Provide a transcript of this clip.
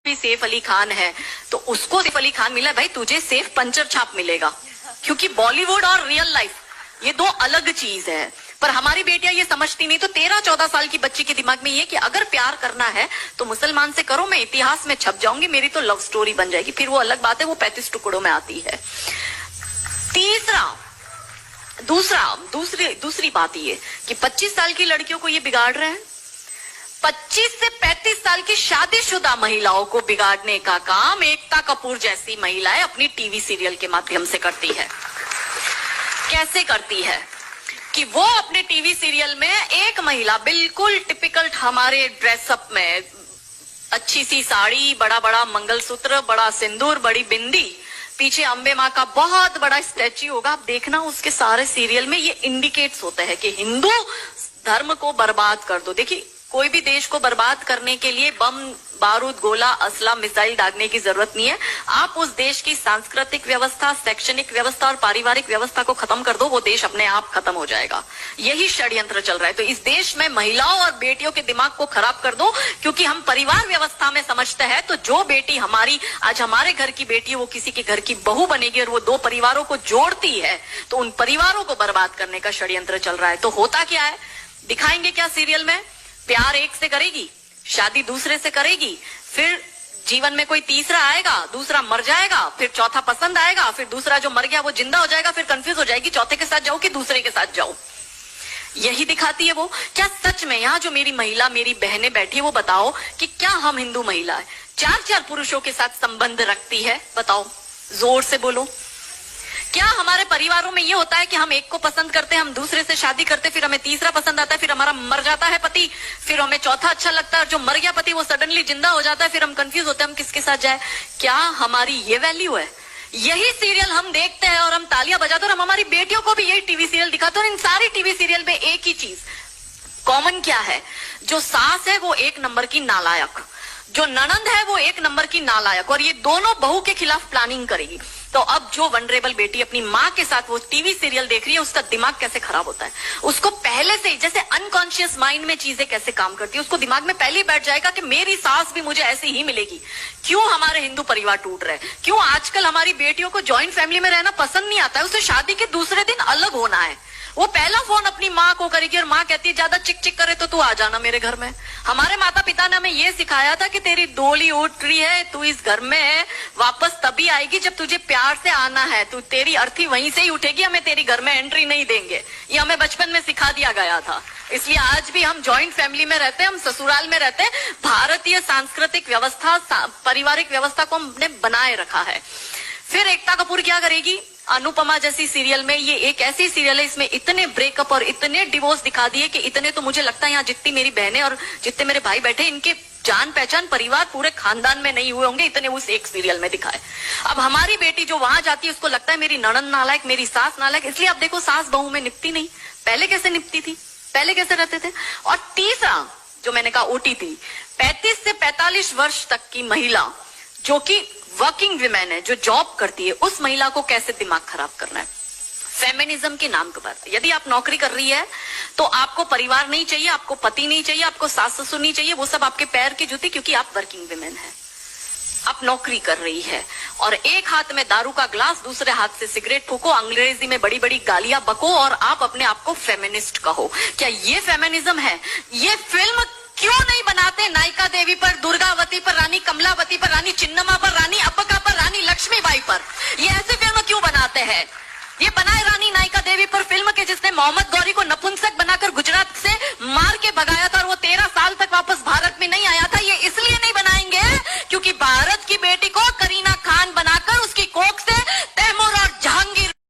भी सैफ अली खान है तो उसको सैफ अली खान मिला, भाई तुझे सैफ पंचर छाप मिलेगा, क्योंकि बॉलीवुड और रियल लाइफ ये दो अलग चीज है। पर हमारी बेटियां ये समझती नहीं। तो 13-14 साल की बच्ची के दिमाग में ये कि अगर प्यार करना है तो मुसलमान से करो, मैं इतिहास में छप जाऊंगी, मेरी तो लव स्टोरी बन जाएगी। फिर वो अलग बात है, वो 35 टुकड़ों में आती है। दूसरी बात ये कि 25 साल की लड़कियों को ये बिगाड़ रहे हैं। 25 से 35 साल की शादीशुदा महिलाओं को बिगाड़ने का काम एकता कपूर जैसी महिलाएं अपनी टीवी सीरियल के माध्यम से करती है। कैसे करती है कि वो अपने टीवी सीरियल में एक महिला बिल्कुल टिपिकल हमारे ड्रेसअप में, अच्छी सी साड़ी, बड़ा बड़ा मंगलसूत्र, बड़ा सिंदूर, बड़ी बिंदी, पीछे अंबे माँ का बहुत बड़ा स्टैच्यू होगा। आप देखना उसके सारे सीरियल में ये इंडिकेट्स होते हैं कि हिंदू धर्म को बर्बाद कर दो। देखिए, कोई भी देश को बर्बाद करने के लिए बम, बारूद, गोला, असला, मिसाइल दागने की जरूरत नहीं है। आप उस देश की सांस्कृतिक व्यवस्था, शैक्षणिक व्यवस्था और पारिवारिक व्यवस्था को खत्म कर दो, वो देश अपने आप खत्म हो जाएगा। यही षड्यंत्र चल रहा है। तो इस देश में महिलाओं और बेटियों के दिमाग को खराब कर दो, क्योंकि हम परिवार व्यवस्था में समझते हैं तो जो बेटी हमारी आज हमारे घर की बेटी है वो किसी के घर की बहू बनेगी और वो दो परिवारों को जोड़ती है, तो उन परिवारों को बर्बाद करने का षड्यंत्र चल रहा है। तो होता क्या है, दिखाएंगे क्या सीरियल में? प्यार एक से करेगी, शादी दूसरे से करेगी, फिर जीवन में कोई तीसरा आएगा, दूसरा मर जाएगा, फिर चौथा पसंद आएगा, फिर दूसरा जो मर गया वो जिंदा हो जाएगा, फिर कंफ्यूज हो जाएगी चौथे के साथ जाओ कि दूसरे के साथ जाओ। यही दिखाती है वो। क्या सच में यहाँ जो मेरी महिला, मेरी बहनें बैठी है, वो बताओ कि क्या हम हिंदू महिला है 4-4 पुरुषों के साथ संबंध रखती है? बताओ, जोर से बोलो। क्या हमारे परिवारों में ये होता है कि हम एक को पसंद करते हैं, हम दूसरे से शादी करते, फिर हमें तीसरा पसंद आता है, फिर हमारा मर जाता है पति, फिर हमें चौथा अच्छा लगता है, और जो मर गया पति वो सडनली जिंदा हो जाता है, फिर हम कंफ्यूज होते हैं हम किसके साथ जाए? क्या हमारी ये वैल्यू है? यही सीरियल हम देखते हैं और हम तालियां बजाते हैं, और हम हमारी बेटियों को भी यही टीवी सीरियल दिखाते हैं। और इन सारी टीवी सीरियल में एक ही चीज कॉमन क्या है? जो सास है वो 1 नंबर की नालायक, जो ननंद है वो 1 नंबर की नालायक, और ये दोनों बहू के खिलाफ प्लानिंग करेगी। तो अब जो वनरेबल बेटी अपनी माँ के साथ वो टीवी सीरियल देख रही है, उसका दिमाग कैसे खराब होता है? उसको पहले से जैसे अनकॉन्शियस माइंड में चीजें कैसे काम करती है, उसको दिमाग में पहले ही बैठ जाएगा कि मेरी सास भी मुझे ऐसी ही मिलेगी। क्यों हमारे हिंदू परिवार टूट रहे हैं? क्यों आजकल हमारी बेटियों को ज्वाइंट फैमिली में रहना पसंद नहीं आता है? उसे शादी के दूसरे दिन अलग होना है। वो पहला फोन अपनी माँ को करेगी और माँ कहती है ज्यादा चिक चिक करे तो तू आ जाना मेरे घर में। हमारे माता पिता ने हमें ये सिखाया था कि तेरी डोली उठ रही है, तू इस घर में वापस तभी आएगी जब तुझे प्यार से आना है, तू तेरी अर्थी वहीं से ही उठेगी, हमें तेरी घर में एंट्री नहीं देंगे। ये हमें बचपन में सिखा दिया गया था। इसलिए आज भी हम जॉइंट फैमिली में रहते हैं, हम ससुराल में रहते हैं। भारतीय सांस्कृतिक व्यवस्था, पारिवारिक व्यवस्था को हमने बनाए रखा है। फिर एकता कपूर क्या करेगी? अनुपमा जैसी सीरियल में, ये एक ऐसी सीरियल है इसमें इतने ब्रेकअप और इतने डिवोर्स दिखा दिए कि इतने तो मुझे लगता है यहाँ जितनी मेरी बहनें और जितने मेरे भाई बैठे, इनके जान पहचान परिवार पूरे खानदान में नहीं हुए होंगे, इतने उस एक सीरियल में दिखाए। अब हमारी बेटी जो वहां जाती है उसको लगता है मेरी ननंद नालायक, मेरी सास नालायक। इसलिए आप देखो सास बहू में निपटी नहीं। पहले कैसे निपटी थी, पहले कैसे रहते थे? और तीसरा जो मैंने कहा OTT, 35 से 45 वर्ष तक की महिला जो कि वर्किंग विमेन है, जो जॉब करती है, उस महिला को कैसे दिमाग खराब करना है फेमिनिज्म के नाम के पर। यदि आप नौकरी कर रही है तो आपको परिवार नहीं चाहिए, आपको पति नहीं चाहिए, आपको सास ससुर नहीं चाहिए, वो सब आपके पैर की जूती, क्योंकि आप वर्किंग विमेन है, आप नौकरी कर रही है। और एक हाथ में दारू का ग्लास, दूसरे हाथ से सिगरेट फूको, अंग्रेजी में बड़ी बड़ी गालियां बको और आप अपने आप को फेमिनिस्ट कहो। क्या ये फेमिनिज्म है? ये फिल्म क्यों नहीं बनाते नायिका देवी पर, दुर्गावती पर, रानी कमलावती पर, रानी चिन्नमा पर, रानी अब्बका पर, रानी लक्ष्मीबाई पर? ये ऐसी फिल्म क्यों बनाते हैं? ये बनाए रानी नायिका देवी पर फिल्म के जिसने मोहम्मद गौरी को नपुंसक बनाकर गुजरात